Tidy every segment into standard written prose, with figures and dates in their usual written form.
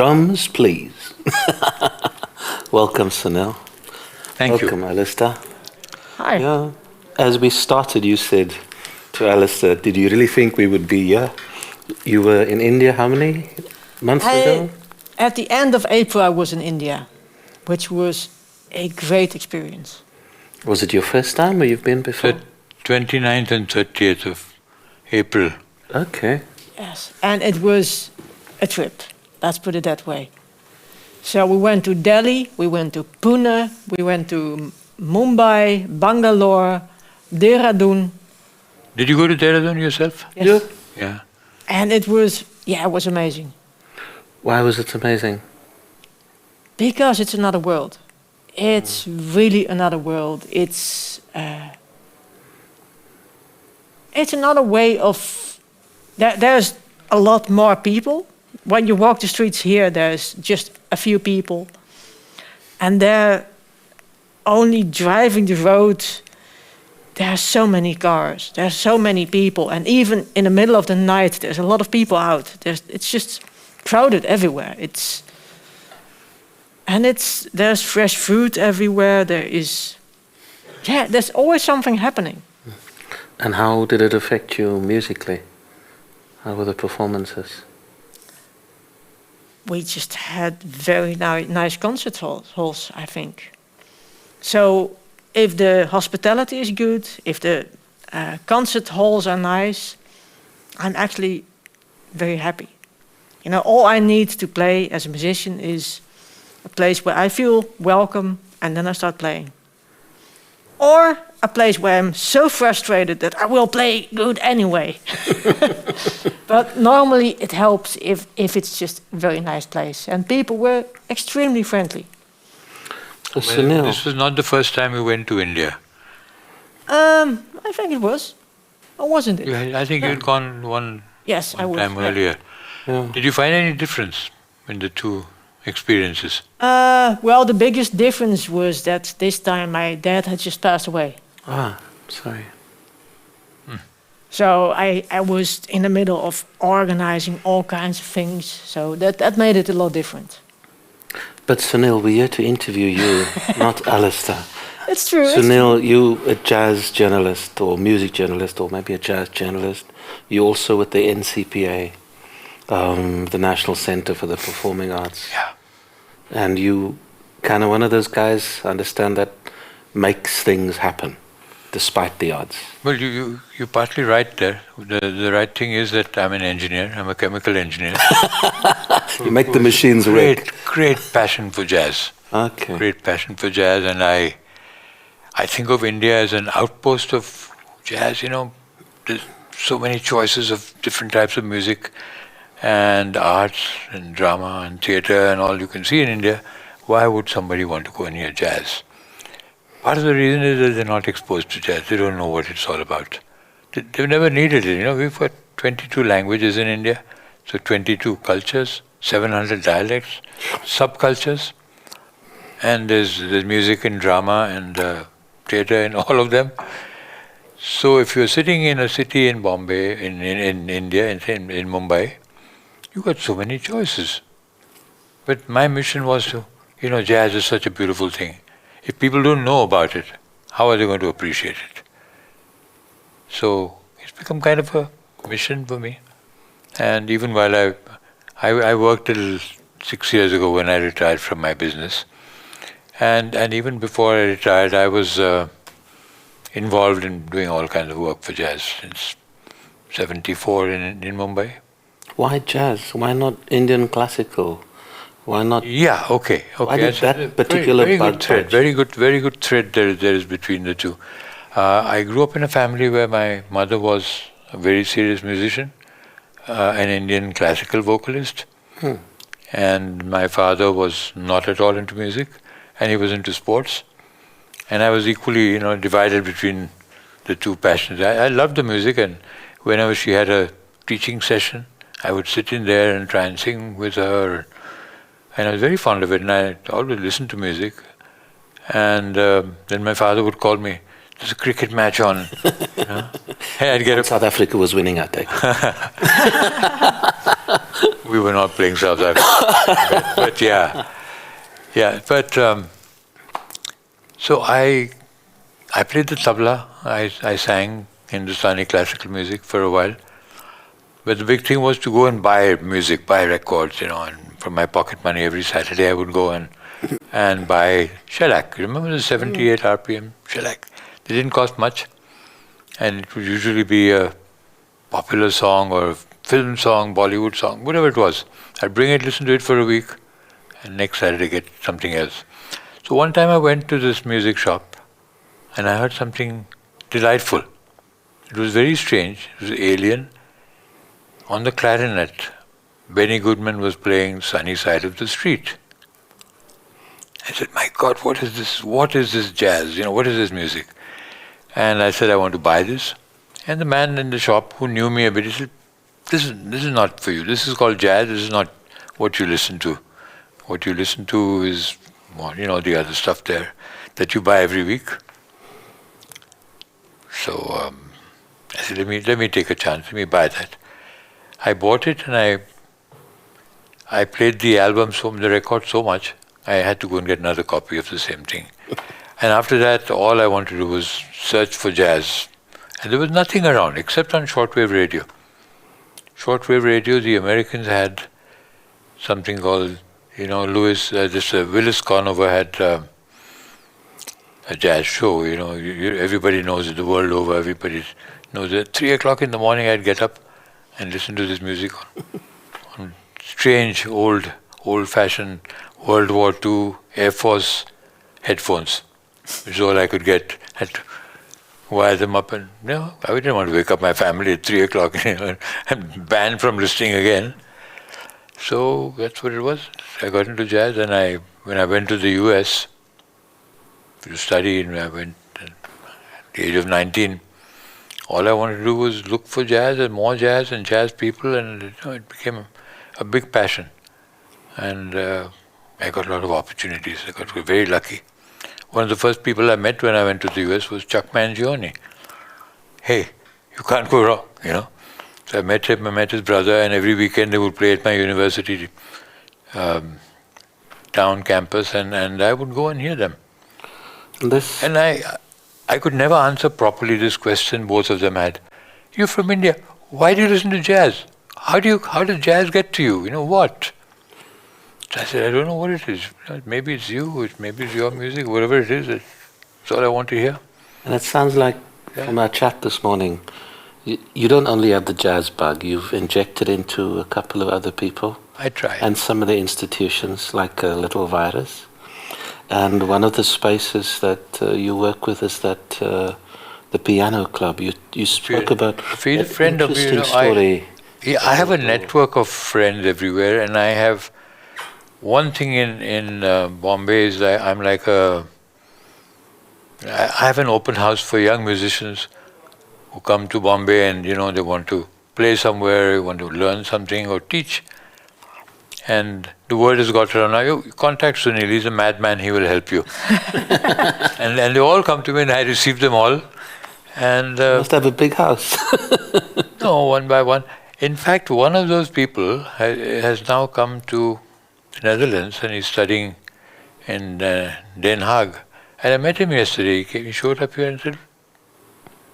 Drums, please. Welcome, Sunil. Thank you. Welcome, Ellister. Hi. Yeah. As we started, you said to Ellister, did you really think we would be here? You were in India how many months ago? At the end of April, I was in India, which was a great experience. Was it your first time or you've been before? The 29th and 30th of April. Okay. Yes, and it was a trip, let's put it that way. So we went to Delhi, we went to Pune, we went to Mumbai, Bangalore, Dehradun. Did you go to Dehradun yourself? Yes. Yeah. And it was amazing. Why was it amazing? Because it's another world. It's really another world. It's another way of... There's a lot more people. When you walk the streets here, there's just a few people. And they're only driving the road. There are so many cars. There are so many people. And even in the middle of the night, there's a lot of people out. It's just crowded everywhere. There's fresh food everywhere. There's always something happening. And how did it affect you musically? How were the performances? We just had very nice concert halls, I think. So if the hospitality is good, if the concert halls are nice, I'm actually very happy. You know, all I need to play as a musician is a place where I feel welcome, and then I start playing. Or a place where I'm so frustrated that I will play good anyway. But normally it helps if it's just a very nice place. And people were extremely friendly. Sunil. This was not the first time you went to India. I think it was. Or wasn't it? I think you'd gone one time earlier. Yeah. Did you find any difference in the two experiences? Well, the biggest difference was that this time my dad had just passed away. Ah, sorry. So I was in the middle of organizing all kinds of things. So that made it a lot different. But Sunil, we're here to interview you, not Ellister. It's true. Sunil, you a jazz journalist or music journalist or maybe a jazz journalist. You also with the NCPA, the National Center for the Performing Arts. Yeah. And you kind of one of those guys, I understand, that makes things happen despite the odds. Well, you're partly right there. The right thing is that I'm an engineer. I'm a chemical engineer. You make the machines work. Great passion for jazz. Okay. Great passion for jazz, and I think of India as an outpost of jazz. You know, there's so many choices of different types of music and arts and drama and theatre and all you can see in India. Why would somebody want to go near jazz? Part of the reason is that they're not exposed to jazz. They don't know what it's all about. They've never needed it. You know, we've got 22 languages in India, so 22 cultures, 700 dialects, subcultures, and there's music and drama and theatre in all of them. So if you're sitting in a city in Bombay, in India, in Mumbai, you've got so many choices. But my mission was to, jazz is such a beautiful thing. If people don't know about it, how are they going to appreciate it? So it's become kind of a mission for me. And even while I worked till 6 years ago when I retired from my business, and even before I retired, I was involved in doing all kinds of work for jazz since 1974 in Mumbai. Why jazz? Why not Indian classical? Why not? Yeah, okay. Why did that particular very bug good thread? touch? Very good thread there is between the two. I grew up in a family where my mother was a very serious musician, an Indian classical vocalist, and my father was not at all into music, and he was into sports, and I was equally, divided between the two passions. I loved the music, and whenever she had a teaching session, I would sit in there and try and sing with her. And I was very fond of it, and I always listened to music. And then my father would call me, there's a cricket match on. Hey, I'd get up. South Africa was winning, I think. We were not playing South Africa. But yeah. But so I played the tabla. I sang Hindustani classical music for a while. But the big thing was to go and buy music, buy records, and from my pocket money every Saturday I would go and buy shellac. Remember the 78 RPM shellac? They didn't cost much, and it would usually be a popular song or a film song, Bollywood song, whatever it was. I'd bring it, listen to it for a week, and next Saturday get something else. So one time I went to this music shop, and I heard something delightful. It was very strange. It was alien. On the clarinet, Benny Goodman was playing Sunny Side of the Street. I said, my God, what is this? What is this jazz? What is this music? And I said, I want to buy this. And the man in the shop who knew me a bit, he said, this is not for you. This is called jazz. This is not what you listen to. What you listen to is, the other stuff there that you buy every week. So I said, let me take a chance. Let me buy that. I bought it and I played the record so much, I had to go and get another copy of the same thing. And after that, all I wanted to do was search for jazz. And there was nothing around except on shortwave radio. Shortwave radio, the Americans had something called, Willis Conover had a jazz show, everybody knows it the world over, everybody knows it. 3 o'clock in the morning I'd get up and listen to this music on strange, old-fashioned World War II Air Force headphones, which is all I could get. Had to wire them up, and I didn't want to wake up my family at 3 o'clock and banned from listening again. So that's what it was. I got into jazz, and when I went to the US to study, and I went at the age of 19, all I wanted to do was look for jazz and more jazz and jazz people, and it became a big passion. And I got a lot of opportunities. I got very lucky. One of the first people I met when I went to the US was Chuck Mangione. Hey, you can't go wrong, So I met him, I met his brother, and every weekend they would play at my university town campus, and I would go and hear them. And I could never answer properly this question both of them had. You're from India. Why do you listen to jazz? How does jazz get to you? What? So I said, I don't know what it is. Maybe it's you, maybe it's your music, whatever it is, that's all I want to hear. And it sounds like, from our chat this morning, you don't only have the jazz bug, you've injected into a couple of other people. I try. And some of the institutions, like a little virus. And one of the spaces that you work with is that the piano club. You spoke about a friend of story. I have a network of friends everywhere, and I have one thing in Bombay is I'm like I have an open house for young musicians who come to Bombay, and they want to play somewhere, want to learn something or teach. And the word has got around. Now you contact Sunil, he's a madman, he will help you. and they all come to me, and I receive them all. And you must have a big house. No, one by one. In fact, one of those people has now come to the Netherlands, and he's studying in Den Haag. And I met him yesterday. He showed up here and said,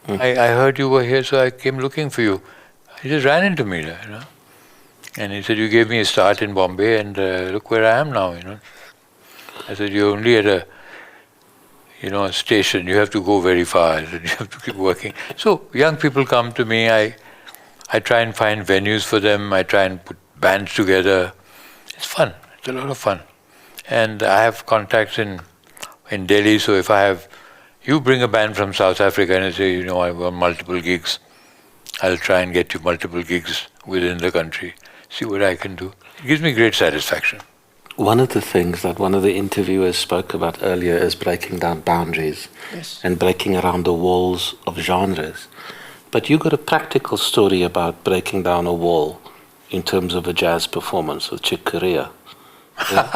I heard you were here, so I came looking for you. He just ran into me, And he said, you gave me a start in Bombay, and look where I am now, I said, you're only at a station. You have to go very far. I said, you have to keep working. So young people come to me. I try and find venues for them. I try and put bands together. It's fun. It's a lot of fun. And I have contacts in Delhi, so if you bring a band from South Africa and I say, I want multiple gigs, I'll try and get you multiple gigs within the country. See what I can do. It gives me great satisfaction. One of the things that one of the interviewers spoke about earlier is breaking down boundaries. Yes. And breaking around the walls of genres. But you got a practical story about breaking down a wall in terms of a jazz performance with Chick Corea. Yeah?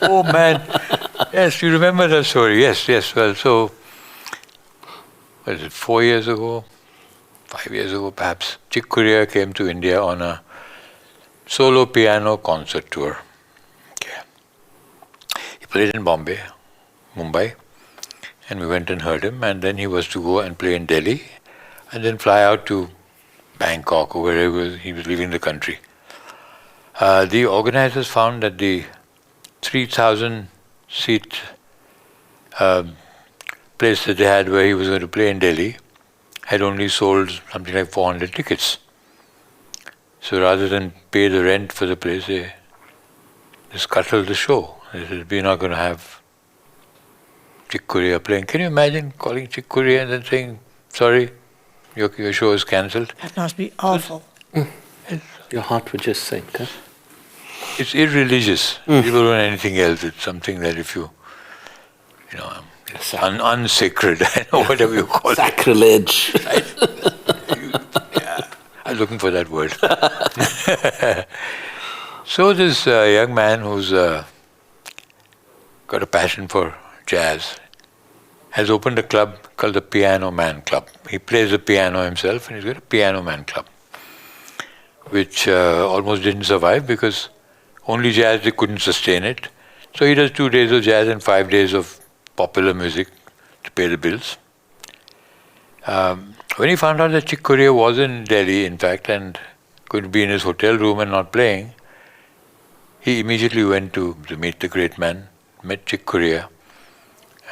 Oh man, yes, you remember that story? Yes. Well, so, what is it, 4 years ago, 5 years ago perhaps, Chick Corea came to India on a solo piano concert tour. Okay. He played in Bombay, Mumbai, and we went and heard him, and then he was to go and play in Delhi, and then fly out to Bangkok or wherever he was leaving the country. The organizers found that the 3,000 seat place that they had where he was going to play in Delhi had only sold something like 400 tickets. So rather than pay the rent for the place, they scuttled the show. They said, we're not going to have Chick Corea playing. Can you imagine calling Chick Corea and then saying, sorry, your show is cancelled? That must be awful. Your heart would just sink, huh? It's irreligious. People don't anything else. It's something that if you know, it's unsacred, whatever you call it. Sacrilege. Yeah, I was looking for that word. So this young man who's got a passion for jazz has opened a club called the Piano Man Club. He plays the piano himself, and he's got a Piano Man Club, which almost didn't survive because only jazz, they couldn't sustain it. So he does 2 days of jazz and 5 days of popular music to pay the bills. When he found out that Chick Corea was in Delhi, in fact, and could be in his hotel room and not playing, he immediately went to meet the great man, met Chick Corea,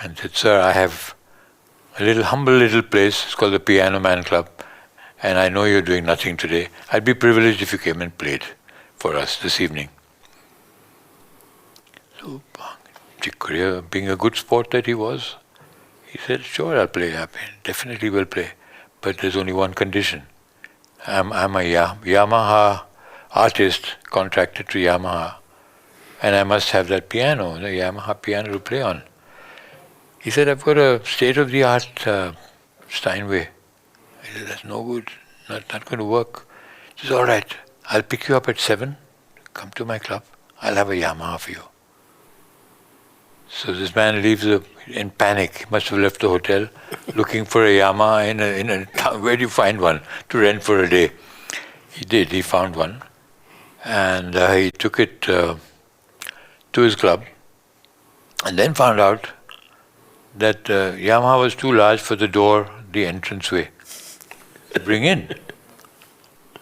and said, sir, I have a humble little place, it's called the Piano Man Club, and I know you're doing nothing today. I'd be privileged if you came and played for us this evening. So Chick Corea, being a good sport that he was, he said, sure, I'll play. I definitely will play. But there's only one condition. I'm a Yamaha artist contracted to Yamaha, and I must have that piano, the Yamaha piano to play on. He said, I've got a state-of-the-art Steinway. I said, that's no good, not going to work. He says, all right, I'll pick you up at 7, come to my club, I'll have a Yamaha for you. So this man leaves in panic. He must have left the hotel looking for a Yamaha in a town. Where do you find one to rent for a day? He did. He found one. And he took it to his club and then found out that Yamaha was too large for the door, the entranceway to bring in.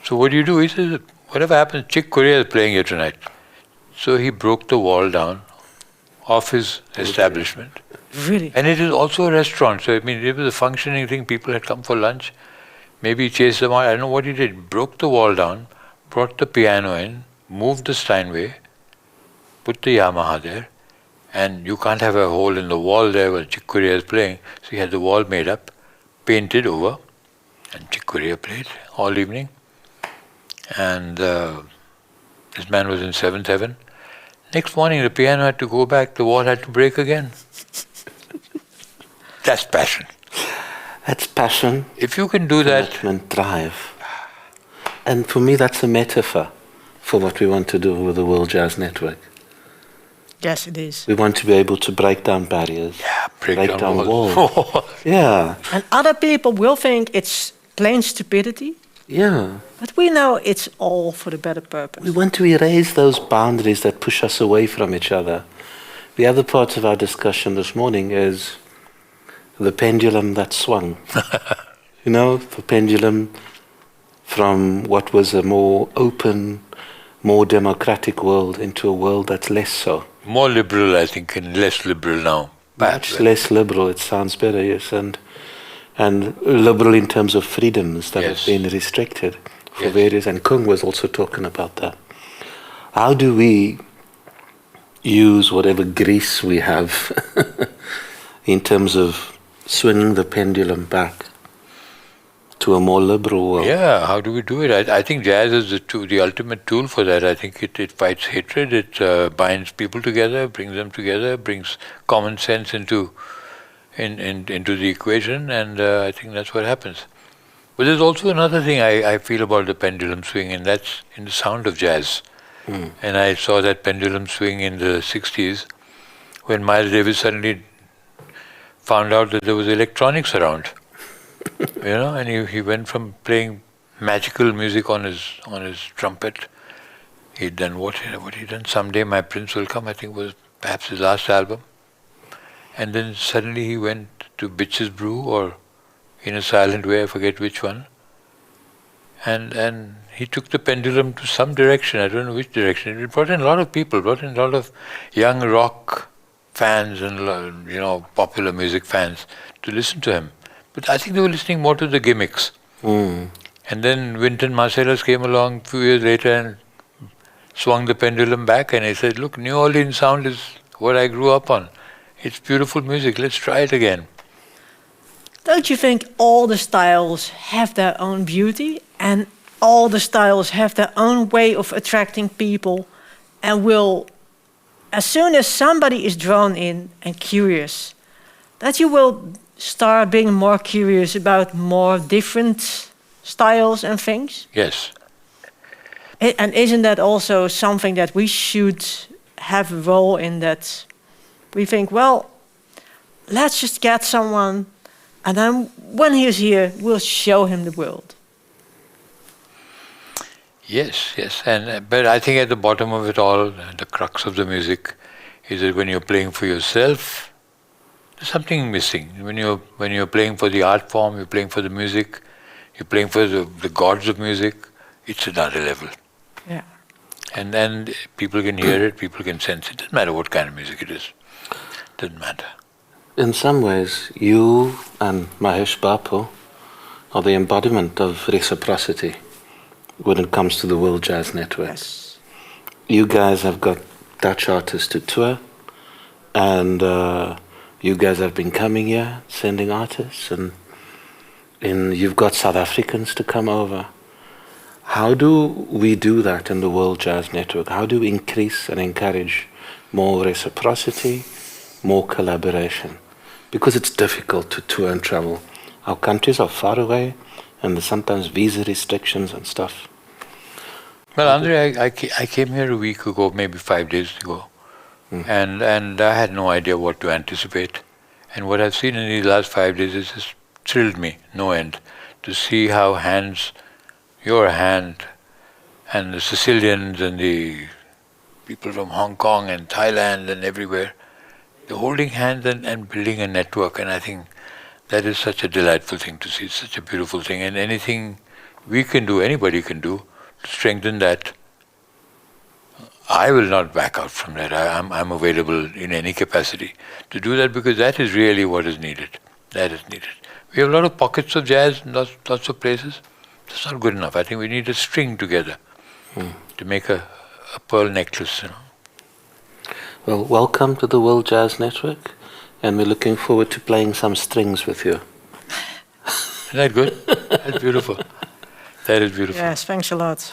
So what do? He says, whatever happens, Chick Corea is playing here tonight. So he broke the wall down of his establishment. Really? And it is also a restaurant. So, I mean, it was a functioning thing. People had come for lunch. Maybe he chased them out. I don't know what he did. Broke the wall down, brought the piano in, moved the Steinway, put the Yamaha there, and you can't have a hole in the wall there where Chick Corea is playing. So he had the wall made up, painted over, and Chick Corea played all evening. And this man was in 7th heaven. Next morning, the piano had to go back, the wall had to break again. That's passion. That's passion. If you can do that, Commitment, drive. And for me, that's a metaphor for what we want to do with the World Jazz Network. Yes, it is. We want to be able to break down barriers, break down walls. Yeah. And other people will think it's plain stupidity, Yeah. but we know it's all for the better purpose. We want to erase those boundaries that push us away from each other. The other part of our discussion this morning is the pendulum that swung. You know, the pendulum from what was a more open, more democratic world into a world that's less so. more liberal, I think, and less liberal now. Much less liberal, it sounds better, yes, and liberal in terms of freedoms that have been restricted for various, and Kung was also talking about that. How do we use whatever grease we have in terms of swinging the pendulum back to a more liberal world? Yeah, how do we do it? I think jazz is the ultimate tool for that. I think it fights hatred, it binds people together, brings them together, brings common sense into the equation, and I think that's what happens. But there's also another thing I feel about the pendulum swing, and that's in the sound of jazz. And I saw that pendulum swing in the 60s when Miles Davis suddenly found out that there was electronics around. You know, and he went from playing magical music on his trumpet He'd done what he'd done. Someday My Prince Will Come, I think, was perhaps his last album. And then suddenly he went to Bitches Brew, or In a Silent Way, I forget which one. And he took the pendulum to some direction, I don't know which direction. It brought in a lot of people, brought in a lot of young rock fans and, popular music fans to listen to him. But I think they were listening more to the gimmicks. And then Wynton Marsalis came along a few years later and swung the pendulum back, and he said, look, New Orleans sound is what I grew up on. It's beautiful music, let's try it again. Don't you think all the styles have their own beauty, and all the styles have their own way of attracting people, and will, as soon as somebody is drawn in and curious, that you will start being more curious about more different styles and things? Yes. And isn't that also something that we should have a role in, that we think, well, let's just get someone, and then when he's here, we'll show him the world. Yes. But I think at the bottom of it all, the crux of the music is that when you're playing for yourself, there's something missing. When you're playing for the art form, you're playing for the music, you're playing for the gods of music, it's another level. Yeah. And then people can hear it, people can sense it. Doesn't matter what kind of music it is. Doesn't matter. In some ways, you and Mahesh Bapu are the embodiment of reciprocity when it comes to the World Jazz Network. Yes. You guys have got Dutch artists to tour, and you guys have been coming here, sending artists, and you've got South Africans to come over. How do we do that in the World Jazz Network? How do we increase and encourage more reciprocity, more collaboration? Because it's difficult to tour and travel. Our countries are far away, and there's sometimes visa restrictions and stuff. Well, Andre, I came here a week ago, maybe 5 days ago, and I had no idea what to anticipate. And what I've seen in these last 5 days has just thrilled me, no end, to see how your hand, and the Sicilians and the people from Hong Kong and Thailand and everywhere, they're holding hands and building a network. And I think that is such a delightful thing to see. It's such a beautiful thing. And anything we can do, anybody can do, to strengthen that, I will not back out from that. I'm available in any capacity to do that, because that is really what is needed. That is needed. We have a lot of pockets of jazz in lots of places. That's not good enough. I think we need a string together to make a pearl necklace. Well, welcome to the World Jazz Network, and we're looking forward to playing some strings with you. Isn't that good? That's beautiful. That is beautiful. Yes, thanks a lot.